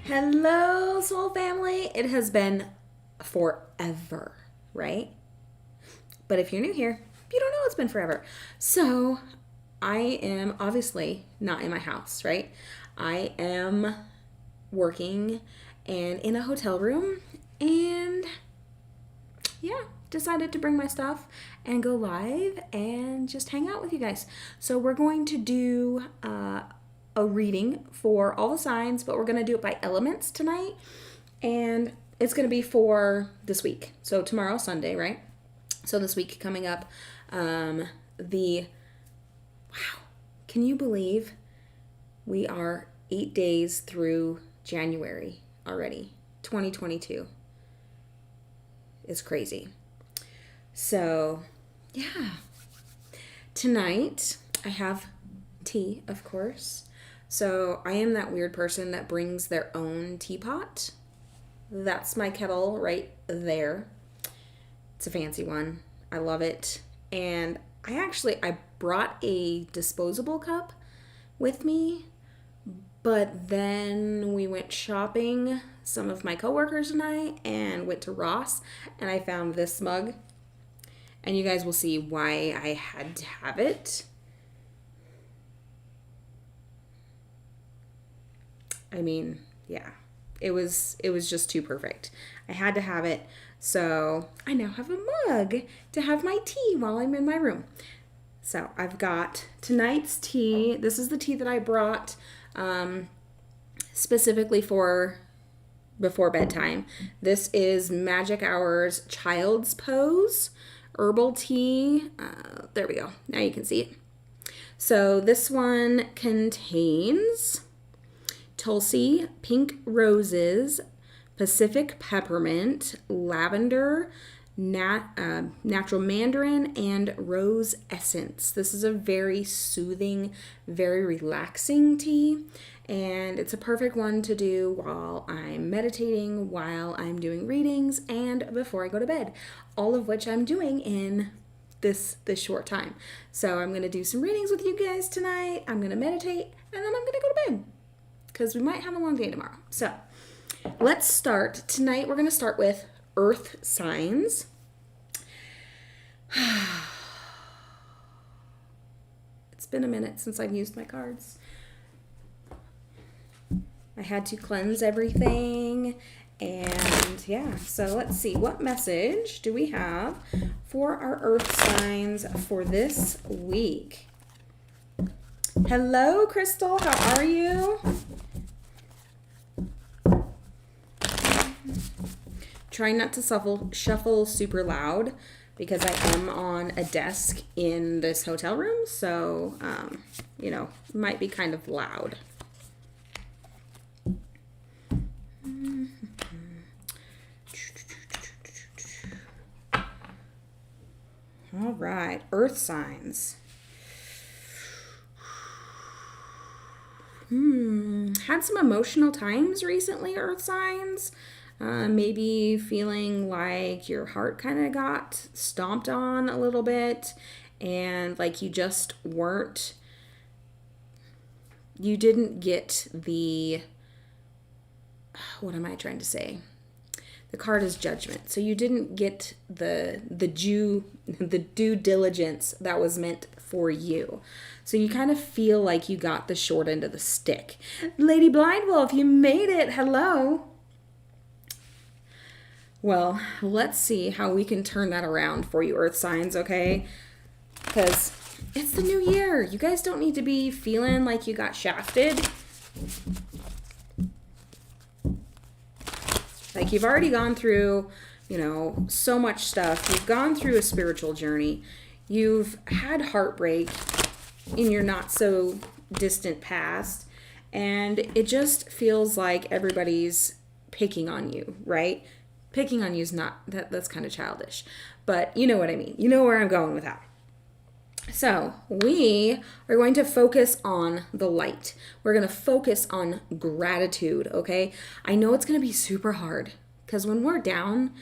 Hello, soul family. It has been forever, right? But if you're new here, you don't know it's been forever. So I am obviously not in my house, right? I am working and in a hotel room, and yeah, decided to bring my stuff and go live and just hang out with you guys. So we're going to do a reading for all the signs, but we're going to do it by elements tonight, and it's going to be for this week. So tomorrow, Sunday, right? So this week coming up, wow, can you believe we are 8 days through January already? 2022 is crazy. So yeah, tonight I have tea, of course. So I am that weird person that brings their own teapot. That's my kettle right there. It's a fancy one. I love it. And I brought a disposable cup with me, but then we went shopping, some of my coworkers and I, and went to Ross, and I found this mug. And you guys will see why I had to have it. I mean, yeah, it was just too perfect. I had to have it. So I now have a mug to have my tea while I'm in my room. So I've got tonight's tea. This is the tea that I brought specifically for before bedtime. This is Magic Hour's Child's Pose herbal tea. There we go. Now you can see it. So this one contains Tulsi, pink roses, Pacific peppermint, lavender, natural mandarin, and rose essence. This is a very soothing, very relaxing tea, and it's a perfect one to do while I'm meditating, while I'm doing readings, and before I go to bed, all of which I'm doing in this short time. So I'm going to do some readings with you guys tonight. I'm going to meditate, and then I'm going to go to bed, because we might have a long day tomorrow. So let's start. Tonight we're going to start with earth signs. It's been a minute since I've used my cards. I had to cleanse everything, and yeah, so let's see. What message do we have for our earth signs for this week? Hello, Crystal. How are you? Trying not to shuffle super loud because I am on a desk in this hotel room, so might be kind of loud. All right, earth signs. Had some emotional times recently, earth signs. Maybe feeling like your heart kind of got stomped on a little bit, and like you didn't get the, what am I trying to say? The card is judgment. So you didn't get the due diligence that was meant for you. So you kind of feel like you got the short end of the stick. Lady Blindwolf, you made it. Hello. Well, let's see how we can turn that around for you, earth signs, okay? Because it's the new year. You guys don't need to be feeling like you got shafted. Like, you've already gone through, so much stuff. You've gone through a spiritual journey. You've had heartbreak in your not so distant past. And it just feels like everybody's picking on you, right? Picking on you is not, that's kind of childish, but you know what I mean. You know where I'm going with that. So we are going to focus on the light. We're going to focus on gratitude, okay? I know it's going to be super hard because when we're down,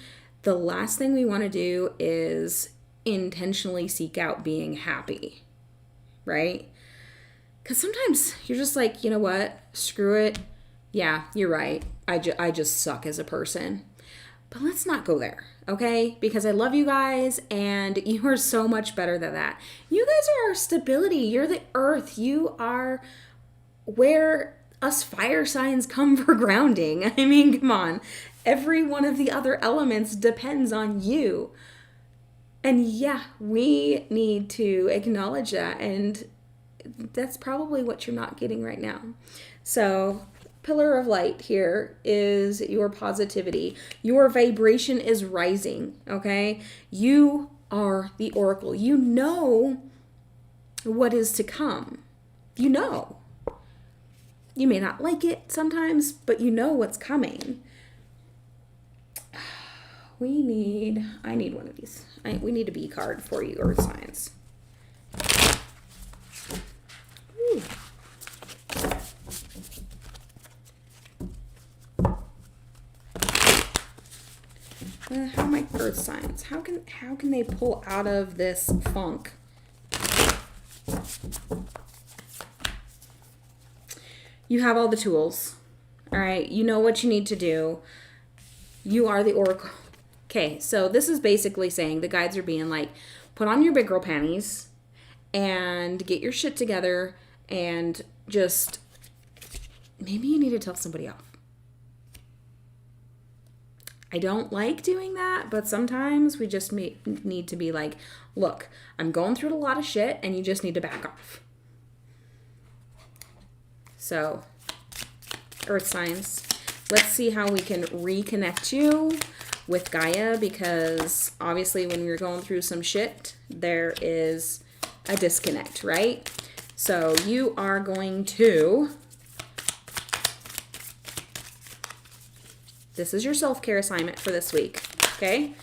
the last thing we want to do is intentionally seek out being happy, right? Because sometimes you're just like, you know what? Screw it. Yeah, you're right. I just suck as a person. But let's not go there, okay? Because I love you guys and you are so much better than that. You guys are our stability. You're the earth. You are where us fire signs come for grounding. I mean, come on. Every one of the other elements depends on you. And yeah, we need to acknowledge that. And that's probably what you're not getting right now. So pillar of light here is your positivity. Your vibration is rising, okay? You are the oracle. You know what is to come. You know. You may not like it sometimes, but you know what's coming. I need one of these. We need a B card for you, Earth signs. Ooh. How are my earth signs? How can they pull out of this funk? You have all the tools. All right, you know what you need to do. You are the oracle. Okay, so this is basically saying the guides are being like, put on your big girl panties and get your shit together and just maybe you need to tell somebody off. I don't like doing that, but sometimes we just need to be like, look, I'm going through a lot of shit and you just need to back off. So, earth signs, let's see how we can reconnect you with Gaia, because obviously when we're going through some shit, there is a disconnect, right? So you are going to, this is your self-care assignment for this week, okay?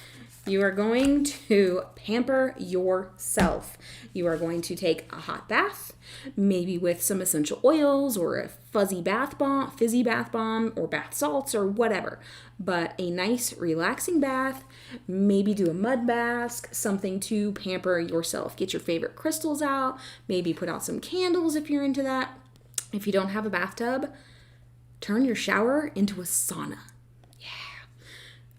You are going to pamper yourself. You are going to take a hot bath, maybe with some essential oils or a fizzy bath bomb or bath salts or whatever. But a nice relaxing bath, maybe do a mud bath, something to pamper yourself. Get your favorite crystals out, maybe put out some candles if you're into that. If you don't have a bathtub, turn your shower into a sauna.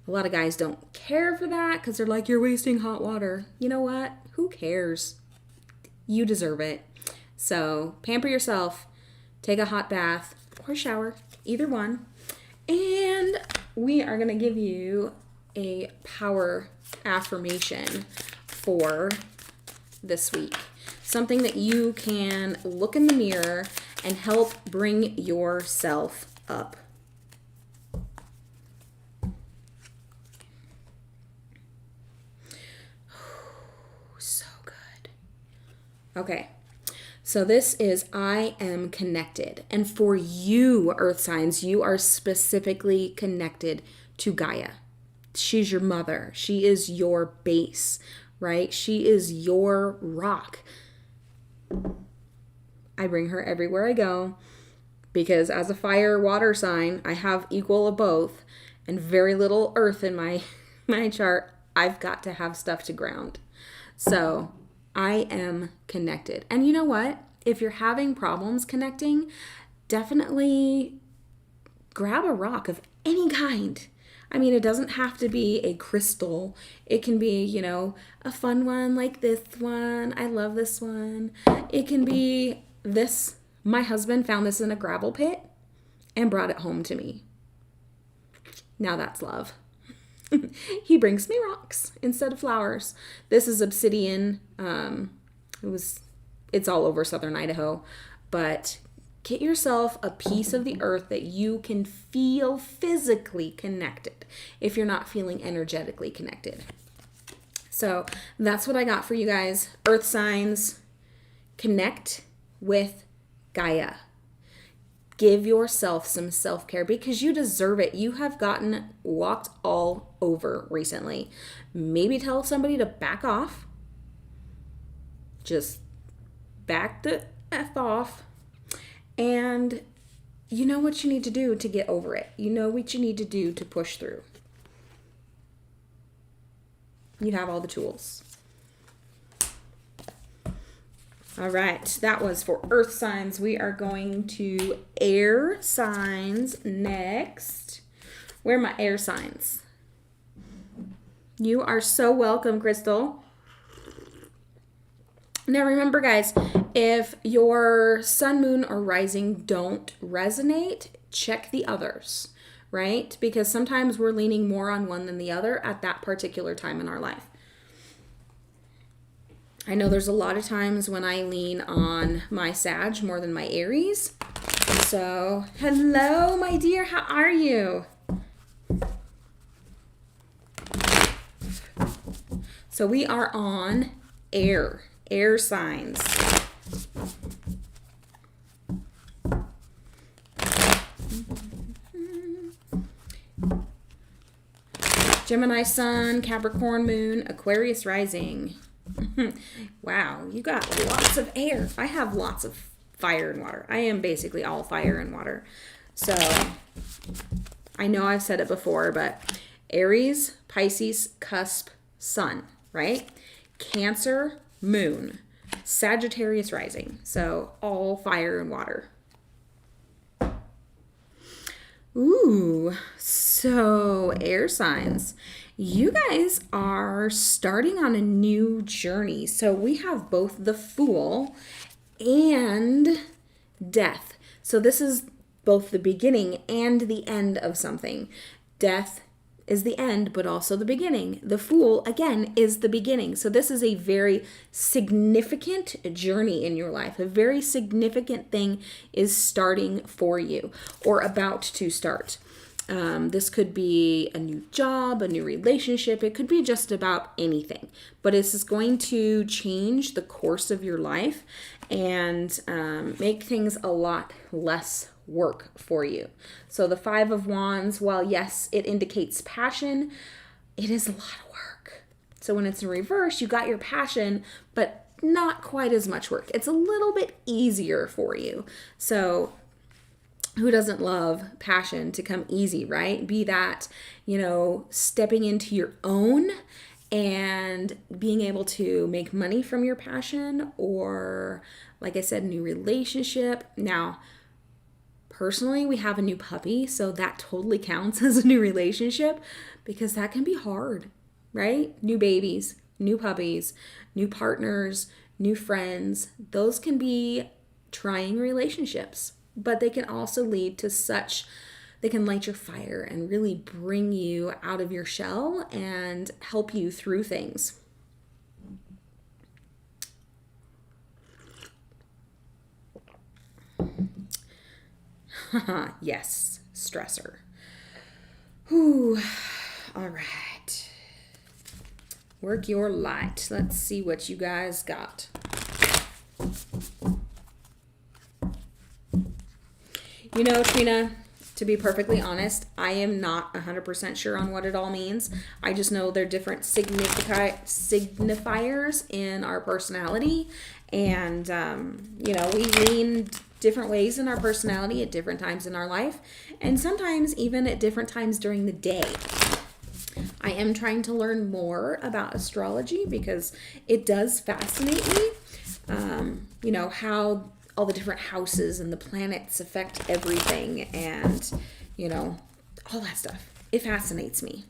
A lot of guys don't care for that because they're like, you're wasting hot water. You know what? Who cares? You deserve it. So pamper yourself, take a hot bath or shower, either one. And we are going to give you a power affirmation for this week. Something that you can look in the mirror and help bring yourself up. Okay, so this is I am connected. And for you, earth signs, you are specifically connected to Gaia. She's your mother. She is your base, right? She is your rock. I bring her everywhere I go because as a fire water sign, I have equal of both and very little earth in my chart. I've got to have stuff to ground. So I am connected. And you know what? If you're having problems connecting, definitely grab a rock of any kind. I mean, it doesn't have to be a crystal. It can be, you know, a fun one like this one. I love this one. It can be this. My husband found this in a gravel pit and brought it home to me. Now that's love. He brings me rocks instead of flowers. This is obsidian. It's all over southern Idaho, but get yourself a piece of the earth that you can feel physically connected if you're not feeling energetically connected. So that's what I got for you guys. Earth signs, connect with Gaia. Give yourself some self-care because you deserve it. You have gotten walked all over recently. Maybe tell somebody to back off. Just back the F off. And you know what you need to do to get over it. You know what you need to do to push through. You have all the tools. All right, that was for earth signs. We are going to air signs next. Where are my air signs? You are so welcome, Crystal. Now remember, guys, if your sun, moon, or rising don't resonate, check the others, right? Because sometimes we're leaning more on one than the other at that particular time in our life. I know there's a lot of times when I lean on my Sag more than my Aries. So, hello, my dear. How are you? So we are on air signs. Gemini sun, Capricorn moon, Aquarius rising. Wow, you got lots of air. I have lots of fire and water. I am basically all fire and water. So I know I've said it before, but Aries, Pisces, cusp, sun, right? Cancer, moon, Sagittarius rising. So all fire and water. Ooh, so air signs. You guys are starting on a new journey. So we have both the Fool and Death. So this is both the beginning and the end of something. Death is the end, but also the beginning. The Fool, again, is the beginning. So this is a very significant journey in your life. A very significant thing is starting for you or about to start. This could be a new job, a new relationship. It could be just about anything. But this is going to change the course of your life and make things a lot less work for you. So the Five of Wands, while yes, it indicates passion, it is a lot of work. So when it's in reverse, you got your passion, but not quite as much work. It's a little bit easier for you. So who doesn't love passion to come easy, right? Be that, stepping into your own and being able to make money from your passion, or like I said, new relationship. Now, personally, we have a new puppy, so that totally counts as a new relationship because that can be hard, right? New babies, new puppies, new partners, new friends. Those can be trying relationships, but they can also lead to they can light your fire and really bring you out of your shell and help you through things. Yes, stressor. Whew. All right. Work your light. Let's see what you guys got. Trina, to be perfectly honest, I am not 100% sure on what it all means. I just know they're different signifiers in our personality. And, we lean different ways in our personality at different times in our life. And sometimes even at different times during the day. I am trying to learn more about astrology because it does fascinate me. How all the different houses and the planets affect everything and, all that stuff. It fascinates me.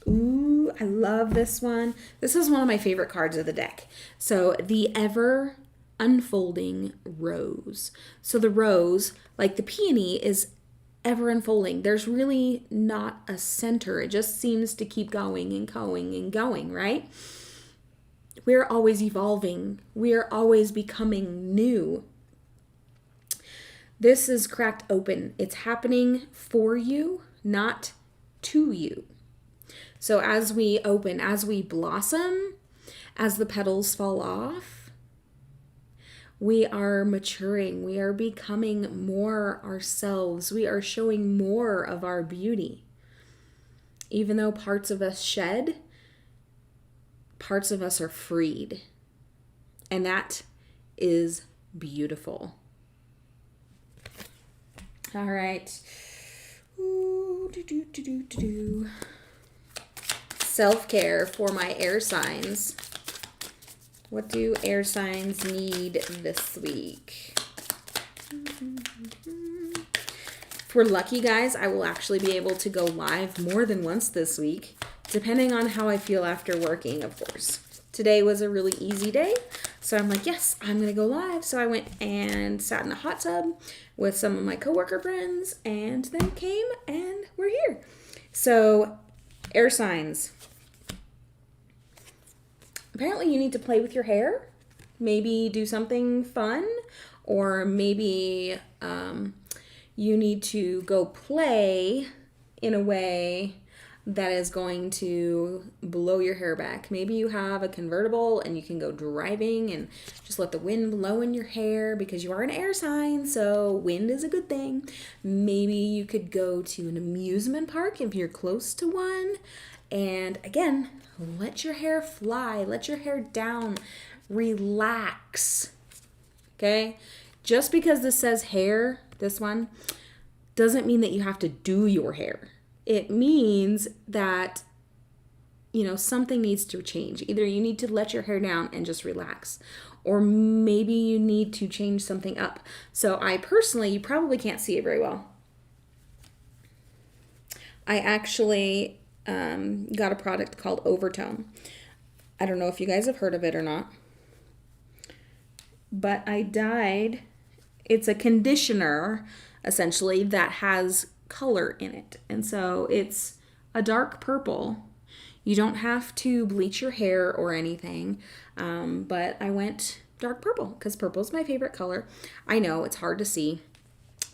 Ooh, I love this one. This is one of my favorite cards of the deck. So the ever unfolding rose. So the rose, like the peony, is ever unfolding. There's really not a center. It just seems to keep going and going and going, right? We're always evolving. We are always becoming new. This is cracked open. It's happening for you, not to you. So as we open, as we blossom, as the petals fall off, We are maturing. We are becoming more ourselves. We are showing more of our beauty. Even though parts of us shed, parts of us are freed. And that is beautiful. All right. Self-care for my air signs. What do air signs need this week? If we're lucky, guys, I will actually be able to go live more than once this week, depending on how I feel after working, of course. Today was a really easy day, so I'm like, yes, I'm going to go live. So I went and sat in a hot tub with some of my coworker friends, and then came and we're here. So, air signs. Apparently you need to play with your hair, maybe do something fun, or maybe you need to go play in a way that is going to blow your hair back. Maybe you have a convertible and you can go driving and just let the wind blow in your hair because you are an air sign, so wind is a good thing. Maybe you could go to an amusement park if you're close to one. And again, let your hair fly, let your hair down, relax, okay? Just because this says hair, this one, doesn't mean that you have to do your hair. It means that, something needs to change. Either you need to let your hair down and just relax, or maybe you need to change something up. So I personally, you probably can't see it very well. I actually got a product called Overtone. I don't know if you guys have heard of it or not, but I dyed. It's a conditioner, essentially, that has color in it. And so it's a dark purple. You don't have to bleach your hair or anything, but I went dark purple because purple is my favorite color. I know it's hard to see.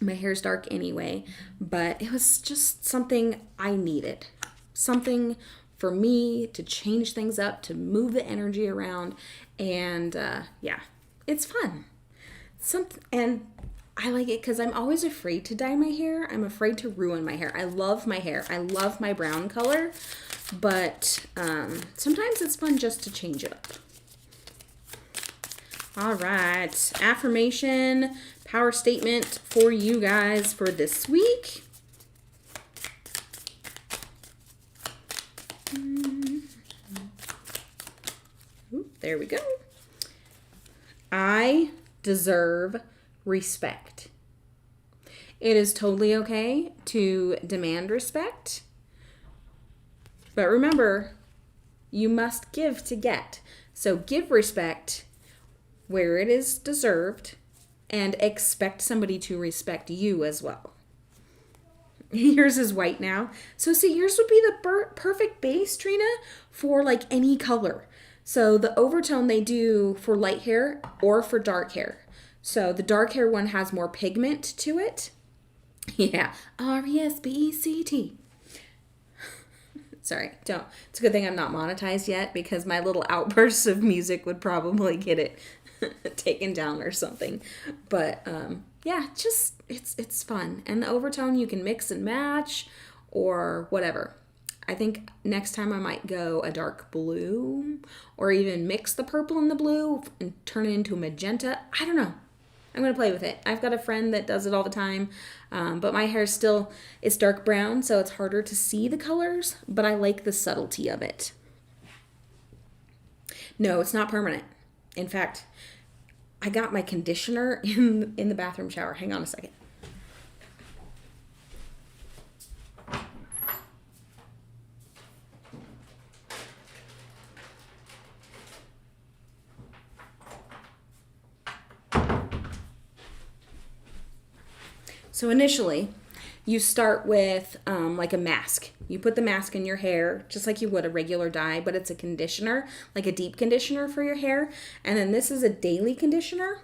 My hair's dark anyway, but it was just something I needed. Something for me to change things up, to move the energy around, and it's fun. And I like it because I'm always afraid to dye my hair. I'm afraid to ruin my hair. I love my hair. I love my brown color, but sometimes it's fun just to change it up. All right, affirmation, power statement for you guys for this week. There we go. I deserve respect. It is totally okay to demand respect. But remember, you must give to get. So give respect where it is deserved and expect somebody to respect you as well. Yours is white now. So see, yours would be the perfect base, Trina, for like any color. So the overtone they do for light hair or for dark hair. So the dark hair one has more pigment to it. Yeah, R-E-S-P-E-C-T. Sorry, don't. It's a good thing I'm not monetized yet because my little outbursts of music would probably get it taken down or something. But just it's fun. And the overtone you can mix and match or whatever. I think next time I might go a dark blue or even mix the purple and the blue and turn it into a magenta. I don't know. I'm going to play with it. I've got a friend that does it all the time, but my hair it's dark brown, so it's harder to see the colors, but I like the subtlety of it. No, it's not permanent. In fact, I got my conditioner in the bathroom shower. Hang on a second. So initially, you start with like a mask. You put the mask in your hair just like you would a regular dye, but it's a conditioner, like a deep conditioner for your hair. And then this is a daily conditioner.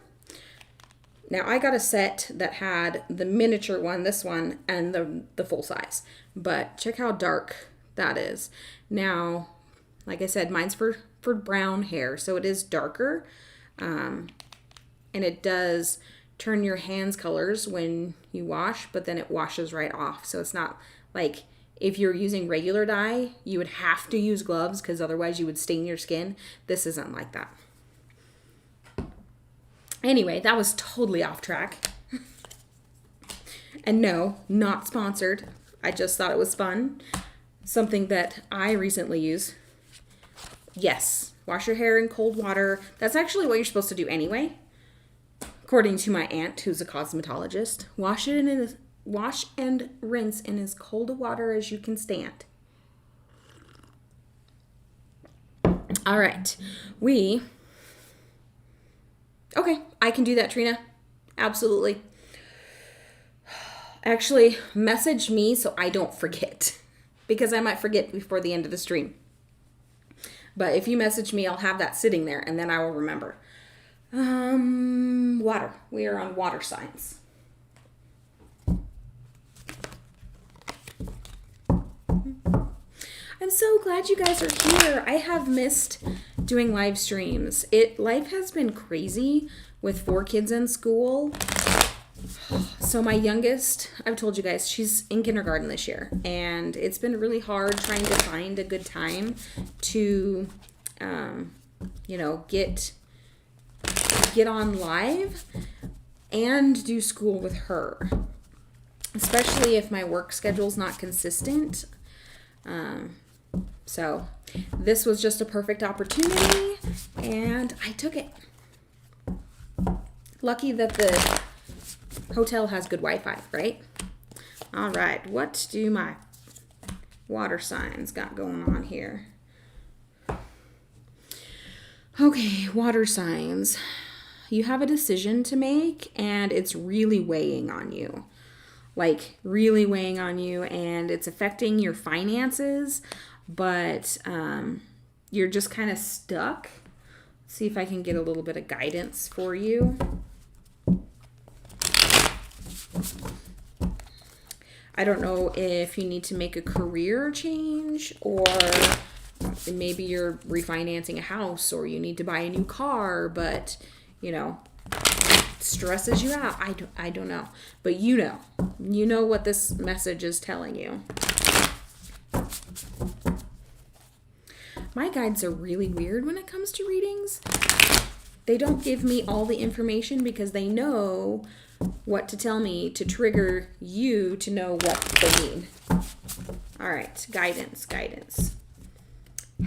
Now I got a set that had the miniature one, this one, and the full size. But check how dark that is. Now, like I said, mine's for brown hair, so it is darker. And and it does turn your hands colors when you wash, but then it washes right off. So it's not like if you're using regular dye, you would have to use gloves because otherwise you would stain your skin. This isn't like that. Anyway, that was totally off track. And no, not sponsored. I just thought it was fun. Something that I recently use. Yes, wash your hair in cold water. That's actually what you're supposed to do anyway. According to my aunt, who's a cosmetologist, wash and rinse in as cold a water as you can stand. All right. Okay, I can do that, Trina. Absolutely. Actually, message me so I don't forget, because I might forget before the end of the stream. But if you message me, I'll have that sitting there, and then I will remember. Water. We are on water signs. I'm so glad you guys are here. I have missed doing live streams. Life has been crazy with 4 kids in school. So my youngest, I've told you guys, she's in kindergarten this year, and it's been really hard trying to find a good time to, get on live and do school with her, especially if my work schedule's not consistent. So this was just a perfect opportunity, and I took it. Lucky that the hotel has good Wi-Fi, right? All right, what do my water signs got going on here? Okay, water signs. You have a decision to make, and it's really weighing on you. Like, really weighing on you, and it's affecting your finances, but you're just kind of stuck. Let's see if I can get a little bit of guidance for you. I don't know if you need to make a career change, or maybe you're refinancing a house, or you need to buy a new car, but, stresses you out. I don't know. But you know what this message is telling you. My guides are really weird when it comes to readings. They don't give me all the information because they know what to tell me to trigger you to know what they need. All right, guidance.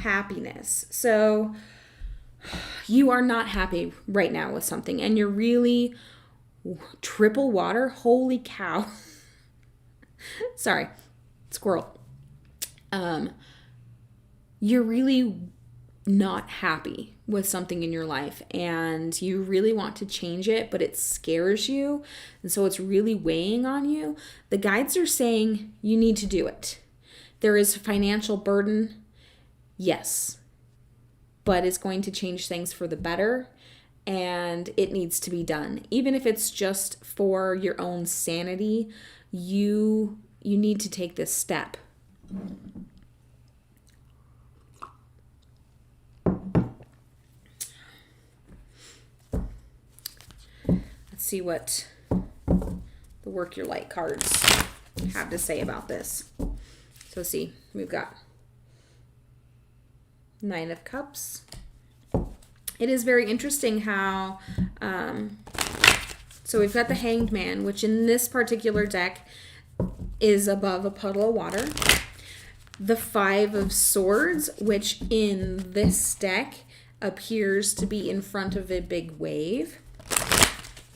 Happiness. So you are not happy right now with something, and you're really triple water. Holy cow. Sorry, squirrel. You're really not happy with something in your life, and you really want to change it, but it scares you, and so it's really weighing on you. The guides are saying you need to do it. There is a financial burden, yes, but it's going to change things for the better, and it needs to be done. Even if it's just for your own sanity, you need to take this step. Let's see what the Work Your Light cards have to say about this. So see, we've got 9 of Cups. It is very interesting how, so we've got the Hanged Man, which in this particular deck is above a puddle of water. The 5 of Swords, which in this deck appears to be in front of a big wave.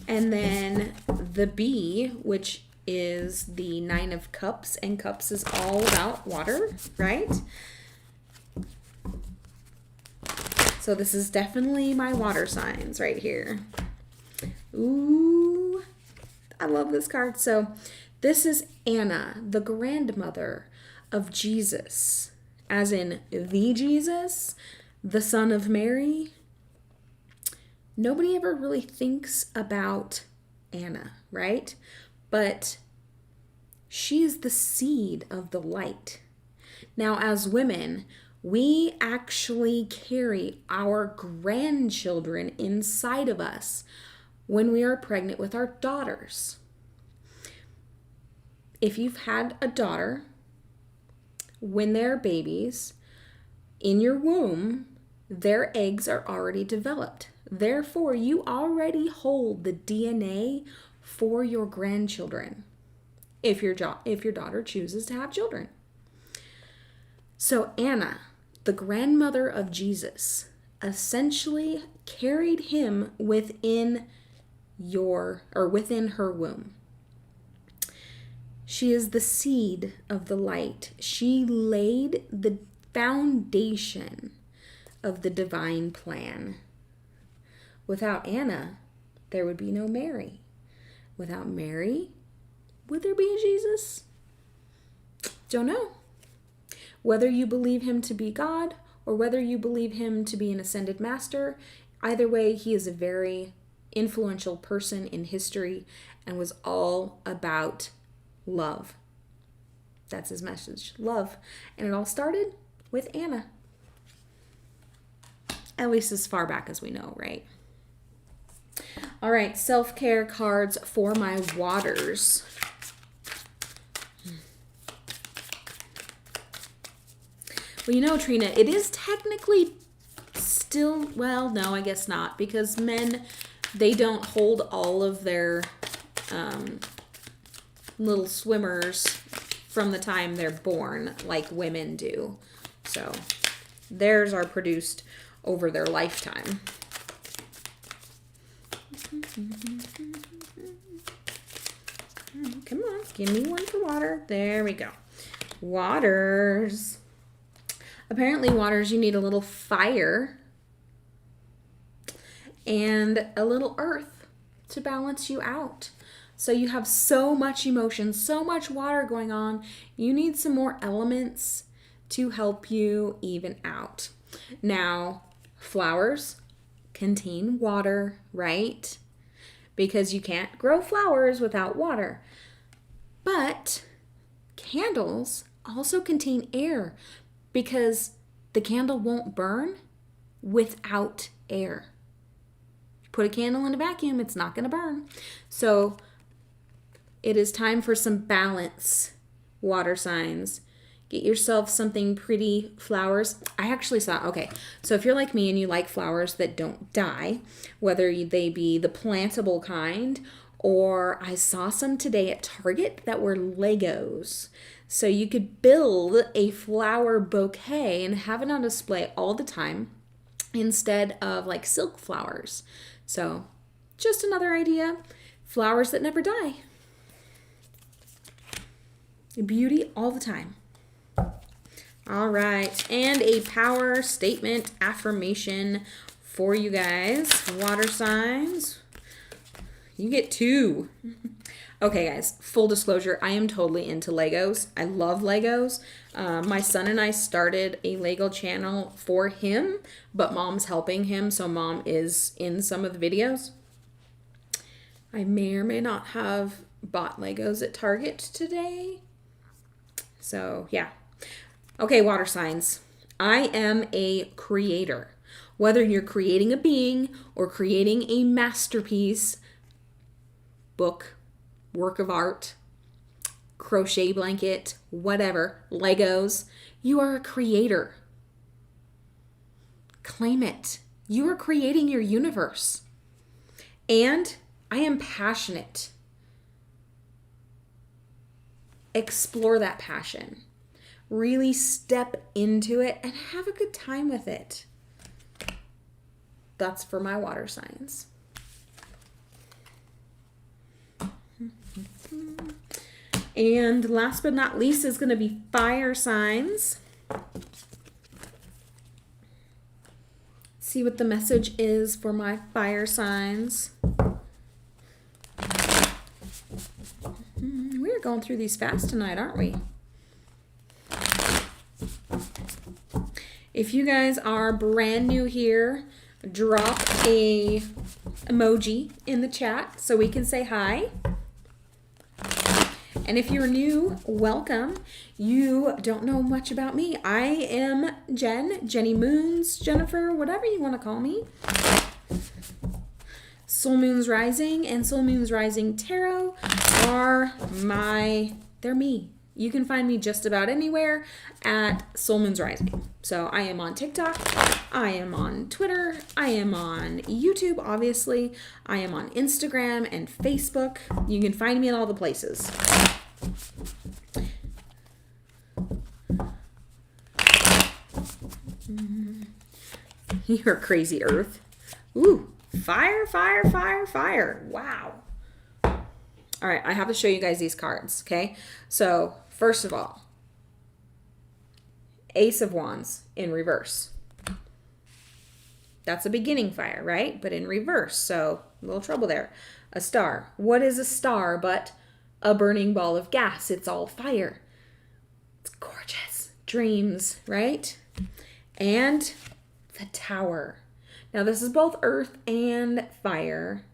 And then the Bee, which is the 9 of Cups, and Cups is all about water, right? So this is definitely my water signs right here. Ooh, I love this card. So this is Anna, the grandmother of Jesus, as in the Jesus, the son of Mary. Nobody ever really thinks about Anna, right? But she is the seed of the light. Now, as women, we actually carry our grandchildren inside of us, when we are pregnant with our daughters. If you've had a daughter, when they're babies, in your womb, their eggs are already developed. Therefore, you already hold the DNA for your grandchildren if your daughter chooses to have children. So Anna, the grandmother of Jesus, essentially carried him within her womb. She is the seed of the light. She laid the foundation of the divine plan. Without Anna, there would be no Mary. Without Mary, would there be a Jesus? Don't know. Whether you believe him to be God or whether you believe him to be an ascended master, either way, he is a very influential person in history and was all about love. That's his message, love. And it all started with Anna. At least as far back as we know, right? All right, self-care cards for my waters. Well, you know, Trina, it is technically still, well, no, I guess not, because men, they don't hold all of their little swimmers from the time they're born like women do. So theirs are produced over their lifetime. Come on, give me one for water. There we go. Waters. Apparently, waters, you need a little fire and a little earth to balance you out. So you have so much emotion, so much water going on. You need some more elements to help you even out. Now, flowers contain water, right? Because you can't grow flowers without water. But candles also contain air because the candle won't burn without air. Put a candle in a vacuum, it's not going to burn. So it is time for some balance, water signs. Get yourself something pretty, flowers. I actually saw, okay, so if you're like me and you like flowers that don't die, whether they be the plantable kind, or I saw some today at Target that were Legos. So you could build a flower bouquet and have it on display all the time instead of like silk flowers. So just another idea. Flowers that never die. Beauty all the time. All right, and a power statement affirmation for you guys. Water signs. You get 2. Okay, guys, full disclosure, I am totally into Legos. I love Legos. My son and I started a Lego channel for him, but Mom's helping him, so Mom is in some of the videos. I may or may not have bought Legos at Target today. So, yeah. Okay, water signs. I am a creator. Whether you're creating a being or creating a masterpiece, book, work of art, crochet blanket, whatever, Legos, you are a creator. Claim it. You are creating your universe. And I am passionate. Explore that passion. Really step into it and have a good time with it. That's for my water signs. And last but not least is going to be fire signs. See what the message is for my fire signs. We're going through these fast tonight, aren't we? If you guys are brand new here, drop a emoji in the chat so we can say hi. And if you're new, welcome. You don't know much about me. I am Jenny Moons, Jennifer, whatever you want to call me. Soul Moon's Rising and Soul Moon's Rising Tarot are they're me. You can find me just about anywhere at Soul Moon's Rising. So I am on TikTok, I am on Twitter, I am on YouTube, obviously. I am on Instagram and Facebook. You can find me in all the places. You're crazy, Earth. Ooh, fire, fire, fire, fire. Wow. All right, I have to show you guys these cards, okay? So, first of all, Ace of Wands in reverse. That's a beginning fire, right? But in reverse, so a little trouble there. A star. What is a star but a burning ball of gas? It's all fire. It's gorgeous. Dreams, right? And the Tower. Now, this is both earth and fire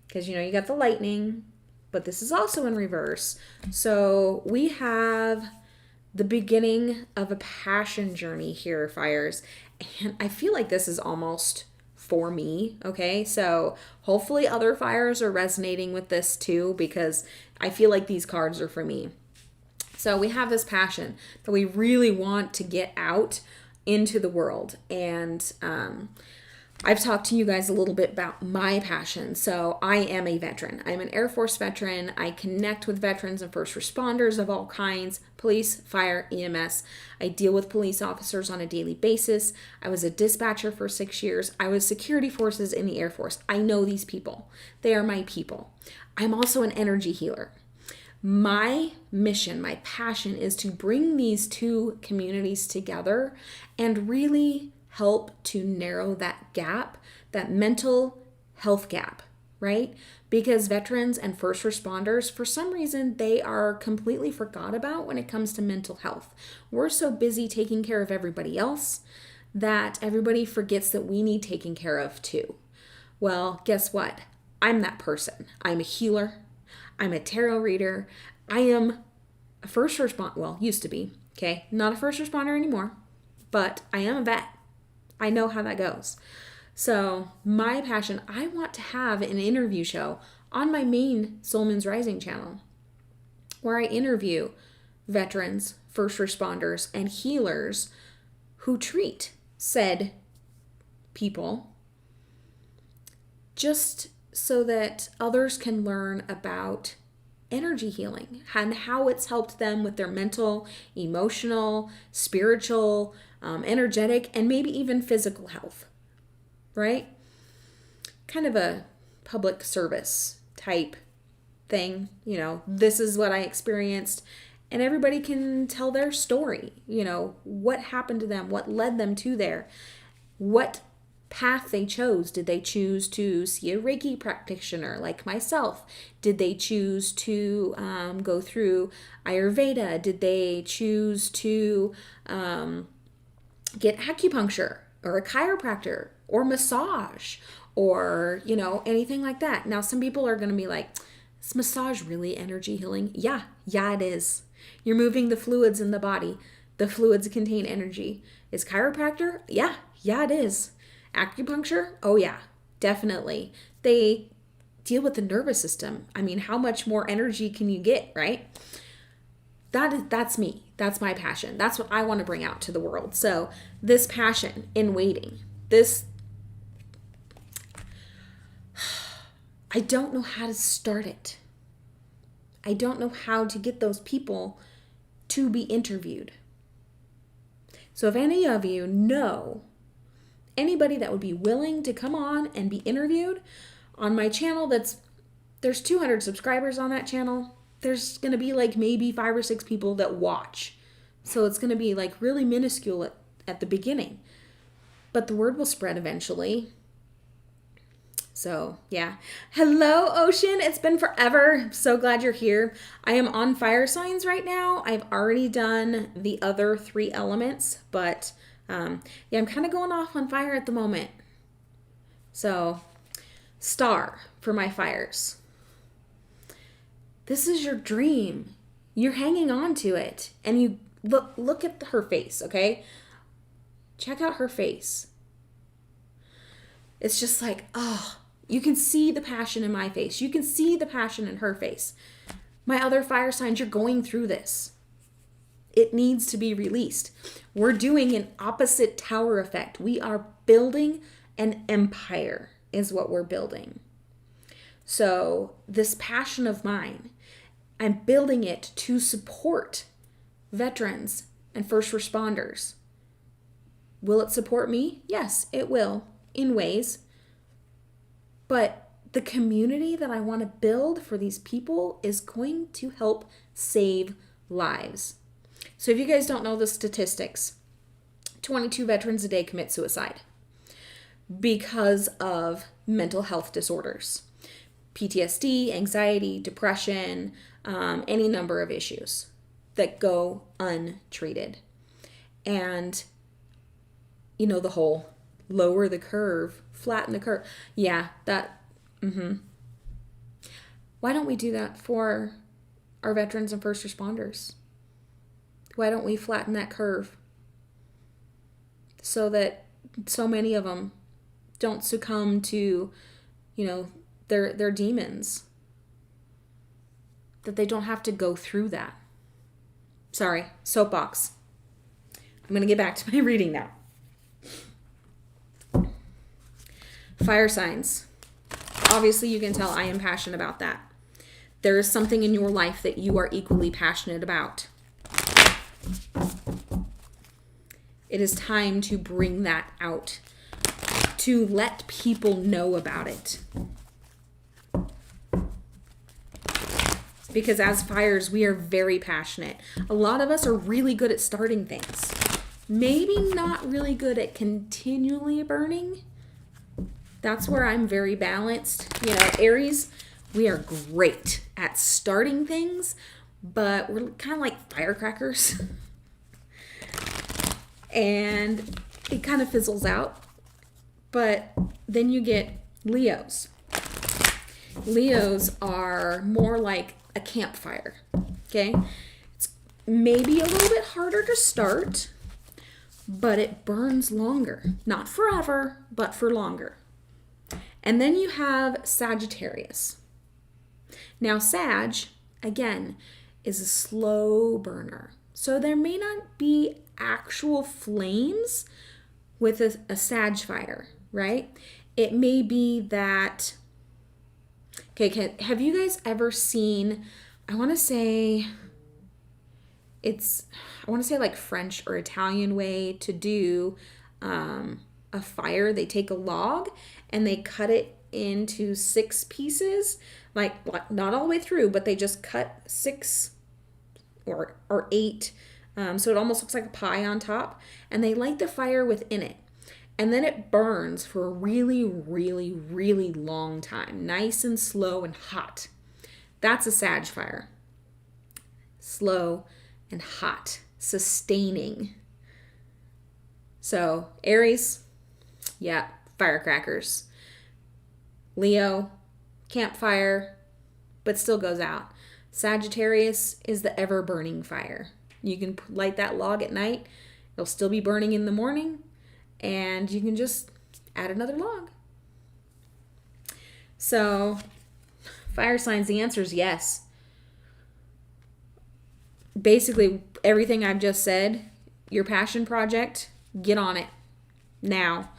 because, you got the lightning, but this is also in reverse. So we have the beginning of a passion journey here, fires. And I feel like this is almost for me, okay? So hopefully other fires are resonating with this too, because I feel like these cards are for me. So we have this passion that we really want to get out into the world. And I've talked to you guys a little bit about my passion. So I am a veteran. I'm an Air Force veteran. I connect with veterans and first responders of all kinds, police, fire, EMS. I deal with police officers on a daily basis. I was a dispatcher for 6 years. I was security forces in the Air Force. I know these people. They are my people. I'm also an energy healer. My mission, my passion is to bring these two communities together and really help to narrow that gap, that mental health gap, right? Because veterans and first responders, for some reason, they are completely forgot about when it comes to mental health. We're so busy taking care of everybody else that everybody forgets that we need taken care of too. Well, guess what? I'm that person. I'm a healer. I'm a tarot reader. I am a first responder, well, used to be, okay? Not a first responder anymore, but I am a vet. I know how that goes. So my passion, I want to have an interview show on my main Soul Moon's Rising channel where I interview veterans, first responders, and healers who treat said people, just so that others can learn about energy healing and how it's helped them with their mental, emotional, spiritual, energetic, and maybe even physical health, right? Kind of a public service type thing. This is what I experienced, and everybody can tell their story. What happened to them, what led them to there, what path they chose. Did they choose to see a Reiki practitioner like myself? Did they choose to go through Ayurveda? Did they choose to get acupuncture or a chiropractor or massage or, anything like that? Now, some people are going to be like, is massage really energy healing? Yeah, it is. You're moving the fluids in the body. The fluids contain energy. Is chiropractor? Yeah, it is. Acupuncture? Oh yeah, definitely. They deal with the nervous system. I mean, how much more energy can you get, right? That's me. That's my passion. That's what I want to bring out to the world. So this passion in waiting, I don't know how to start it. I don't know how to get those people to be interviewed. So if any of you know anybody that would be willing to come on and be interviewed on my channel, there's 200 subscribers on that channel. There's going to be like maybe 5 or 6 people that watch. So it's going to be like really minuscule at the beginning. But the word will spread eventually. So yeah. Hello, Ocean. It's been forever. So glad you're here. I am on fire signs right now. I've already done the other 3 elements, but I'm kind of going off on fire at the moment. So, star for my fires. This is your dream. You're hanging on to it. And you look at her face, okay? Check out her face. It's just like, oh, You can see the passion in my face. You can see the passion in her face. My other fire signs, you're going through this. It needs to be released. We're doing an opposite tower effect. We are building an empire is what we're building. So this passion of mine, I'm building it to support veterans and first responders. Will it support me? Yes, it will in ways. But the community that I want to build for these people is going to help save lives. So if you guys don't know the statistics, 22 veterans a day commit suicide because of mental health disorders. PTSD, anxiety, depression, any number of issues that go untreated. And, you know, the whole lower the curve, flatten the curve. Yeah, that, Why don't we do that for our veterans and first responders? Why don't we flatten that curve so that so many of them don't succumb to, you know, their demons? That they don't have to go through that. Sorry, soapbox. I'm going to get back to my reading now. Fire signs. Obviously, you can tell I am passionate about that. There is something in your life that you are equally passionate about. It is time to bring that out, to let people know about it. Because as fires, we are very passionate. A lot of us are really good at starting things. Maybe not really good at continually burning. That's where I'm very balanced. You know, Aries, we are great at starting things, but we're kind of like firecrackers. And it kind of fizzles out. But then you get Leos. Leos are more like a campfire, okay? It's maybe a little bit harder to start, but it burns longer. Not forever, but for longer. And then you have Sagittarius. Now, Sag, again, is a slow burner. So there may not be actual flames with a Sag fire, right? It may be that... Okay, have you guys ever seen, I want to say like French or Italian way to do a fire. They take a log and they cut it into 6 pieces, like not all the way through, but they just cut 6 or 8. So it almost looks like a pie on top, and they light the fire within it. And then it burns for a really, really, really long time. Nice and slow and hot. That's a Sag fire. Slow and hot. Sustaining. So, Aries, yeah, firecrackers. Leo, campfire, but still goes out. Sagittarius is the ever-burning fire. You can light that log at night. It'll still be burning in the morning. And you can just add another log. So, fire signs, the answer is yes. Basically, everything I've just said, your passion project, get on it now.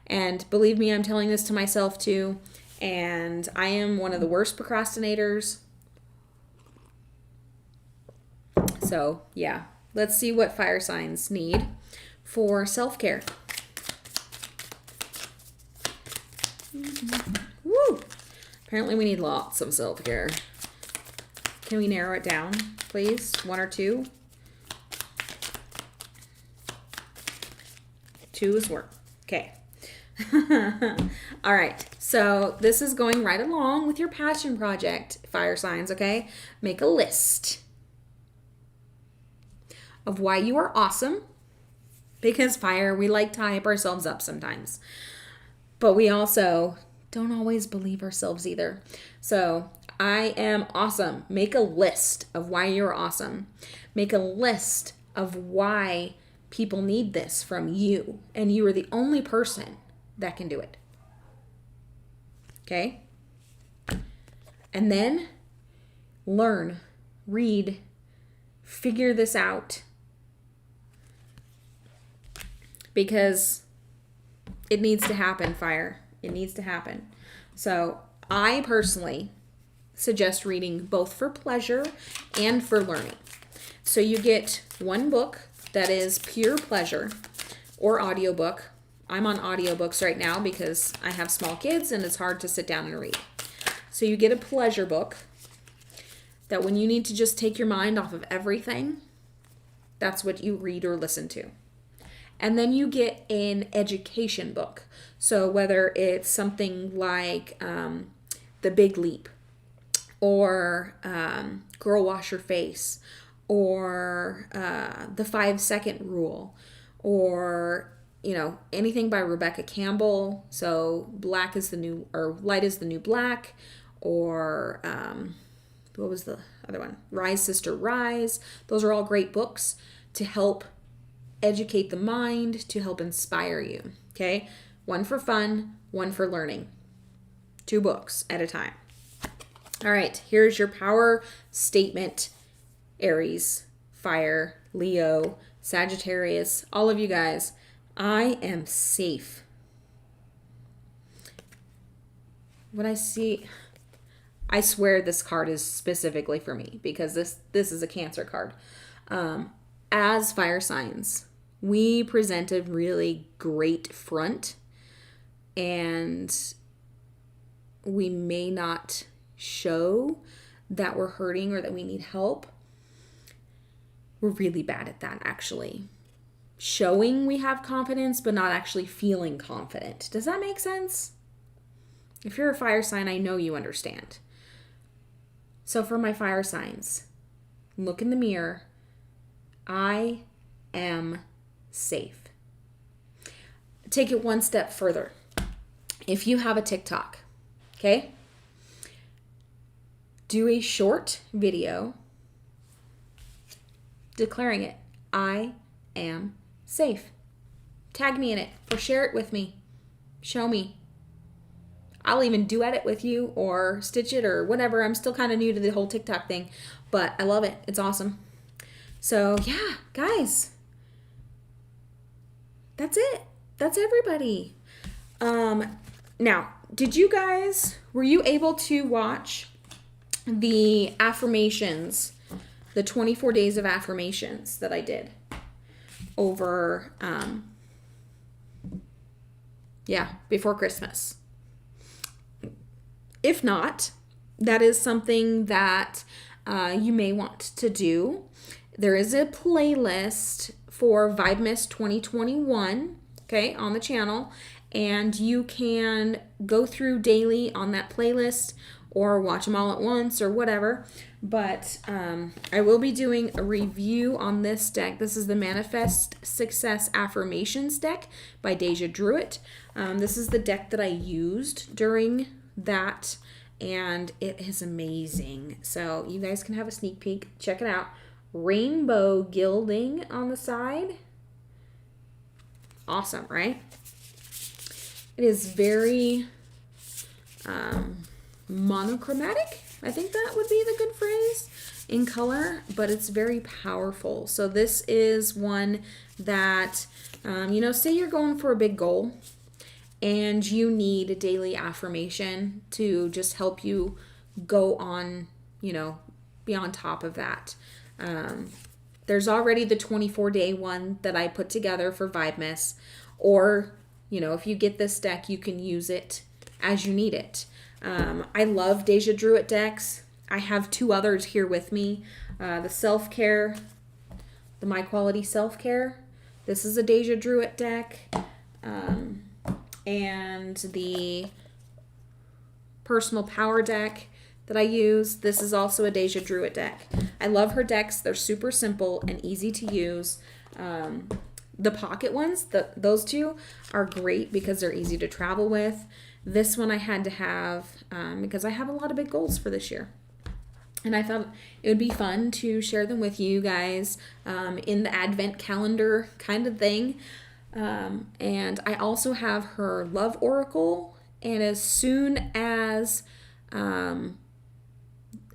And believe me, I'm telling this to myself too. And I am one of the worst procrastinators. So, yeah. Let's see what fire signs need for self-care. Woo! Apparently we need lots of self-care. Can we narrow it down, please? 1 or 2? 2 is work. Okay. All right. So this is going right along with your passion project, fire signs, okay? Make a list of why you are awesome. Because fire, we like to hype ourselves up sometimes. But we also don't always believe ourselves either. So, I am awesome. Make a list of why you're awesome. Make a list of why people need this from you. And you are the only person that can do it. Okay? And then learn, read, figure this out. Because it needs to happen, fire. It needs to happen. So I personally suggest reading both for pleasure and for learning. So you get one book that is pure pleasure or audiobook. I'm on audiobooks right now because I have small kids and it's hard to sit down and read. So you get a pleasure book that when you need to just take your mind off of everything, that's what you read or listen to. And then you get an education book. So whether it's something like The Big Leap or Girl Wash Your Face or The 5-Second Rule or, you know, anything by Rebecca Campbell. So Light is the New Black, or what was the other one? Rise, Sister, Rise. Those are all great books to help educate the mind, to help inspire you. Okay? One for fun, one for learning. 2 books at a time. All right, here's your power statement. Aries, fire, Leo, Sagittarius, all of you guys. I am safe. When I see, I swear this card is specifically for me because this is a Cancer card. As fire signs, we present a really great front, and we may not show that we're hurting or that we need help. We're really bad at that, actually. Showing we have confidence, but not actually feeling confident. Does that make sense? If you're a fire sign, I know you understand. So for my fire signs, look in the mirror. I am safe. Take it one step further. If you have a TikTok, okay? Do a short video declaring it. I am safe. Tag me in it or share it with me. Show me. I'll even duet it with you or stitch it or whatever. I'm still kind of new to the whole TikTok thing, but I love it. It's awesome. So yeah, guys, that's it. That's everybody. Now, were you able to watch the affirmations, the 24 days of affirmations that I did over, before Christmas? If not, that is something that you may want to do. There is a playlist for Vibemiss 2021, okay, on the channel, and you can go through daily on that playlist or watch them all at once or whatever. But I will be doing a review on this deck. This is the Manifest Success Affirmations deck by Deja Druitt. This is the deck that I used during that, and it is amazing. So you guys can have a sneak peek. Check it out. Rainbow gilding on the side. Awesome, right? It is very monochromatic. I think that would be the good phrase in color, but it's very powerful. So this is one that, say you're going for a big goal and you need a daily affirmation to just help you go on, be on top of that. There's already the 24-day one that I put together for Vibemiss, or, if you get this deck, you can use it as you need it. I love Deja Druitt decks. I have 2 others here with me. The Self-Care, the My Quality Self-Care. This is a Deja Druitt deck. And the Personal Power deck that I use. This is also a Deja Druitt deck. I love her decks. They're super simple and easy to use. The pocket ones, those 2 are great because they're easy to travel with. This one I had to have because I have a lot of big goals for this year. And I thought it would be fun to share them with you guys in the Advent calendar kind of thing. And I also have her Love Oracle And as soon as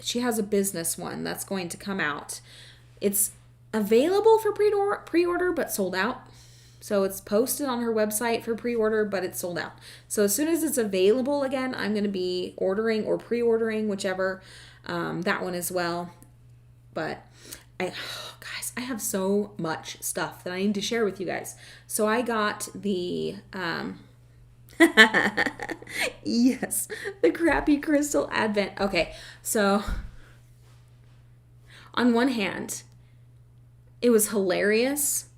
she has a business one that's going to come out, it's available for pre-order, but sold out. So it's posted on her website for pre-order, but it's sold out. So as soon as it's available again, I'm going to be ordering or pre-ordering, whichever, that one as well. But guys, I have so much stuff that I need to share with you guys. So I got the, yes, the crappy crystal advent. Okay, so on one hand, it was hilarious.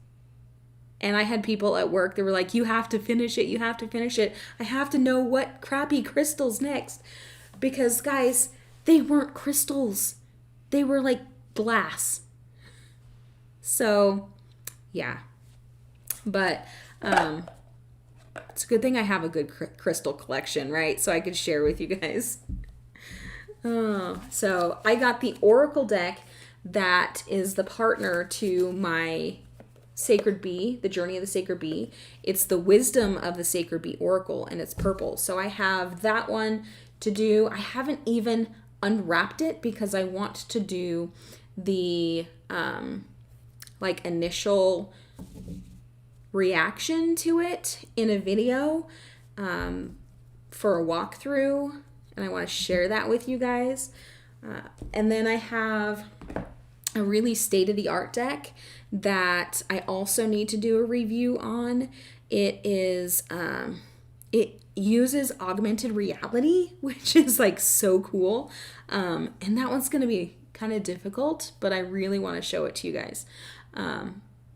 And I had people at work that were like, you have to finish it. You have to finish it. I have to know what crappy crystal's next. Because, guys, they weren't crystals. They were like glass. So, yeah. But it's a good thing I have a good crystal collection, right? So I could share with you guys. So I got the Oracle deck that is the partner to my Sacred Bee, the Journey of the Sacred Bee. It's the Wisdom of the Sacred Bee Oracle, and it's purple. So I have that one to do. I haven't even unwrapped it because I want to do the like initial reaction to it in a video for a walkthrough, and I want to share that with you guys. And then I have a really state-of-the-art deck that I also need to do a review on. It is it uses augmented reality, which is like so cool, and that one's going to be kind of difficult, but I really want to show it to you guys.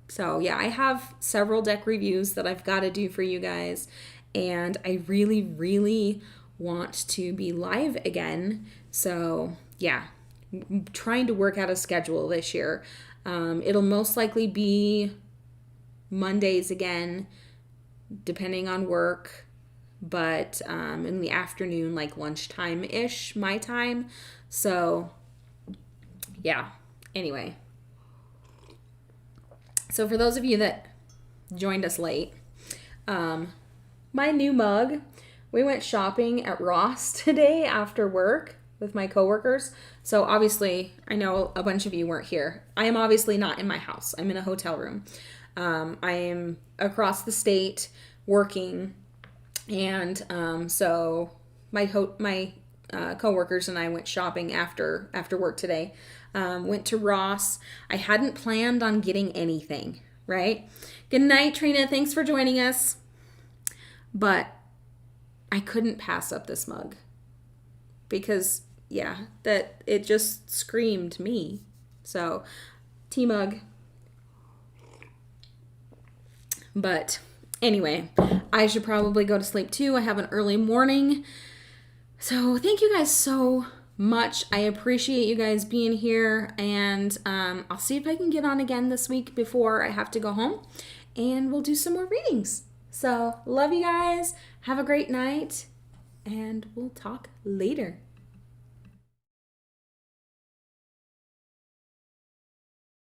So yeah, I have several deck reviews that I've got to do for you guys, and I really want to be live again. So yeah, I'm trying to work out a schedule this year. It'll most likely be Mondays again, depending on work, but in the afternoon, like lunchtime-ish, my time. So yeah, anyway. So for those of you that joined us late, my new mug, we went shopping at Ross today after work with my coworkers. So obviously, I know a bunch of you weren't here. I am obviously not in my house. I'm in a hotel room. I am across the state working, and so my coworkers and I went shopping after work today. Went to Ross. I hadn't planned on getting anything, right? Good night, Trina. Thanks for joining us. But I couldn't pass up this mug because, yeah, that it just screamed me. So, tea mug. But anyway, I should probably go to sleep too. I have an early morning. So thank you guys so much. I appreciate you guys being here, and I'll see if I can get on again this week before I have to go home, and we'll do some more readings. So love you guys. Have a great night, and we'll talk later.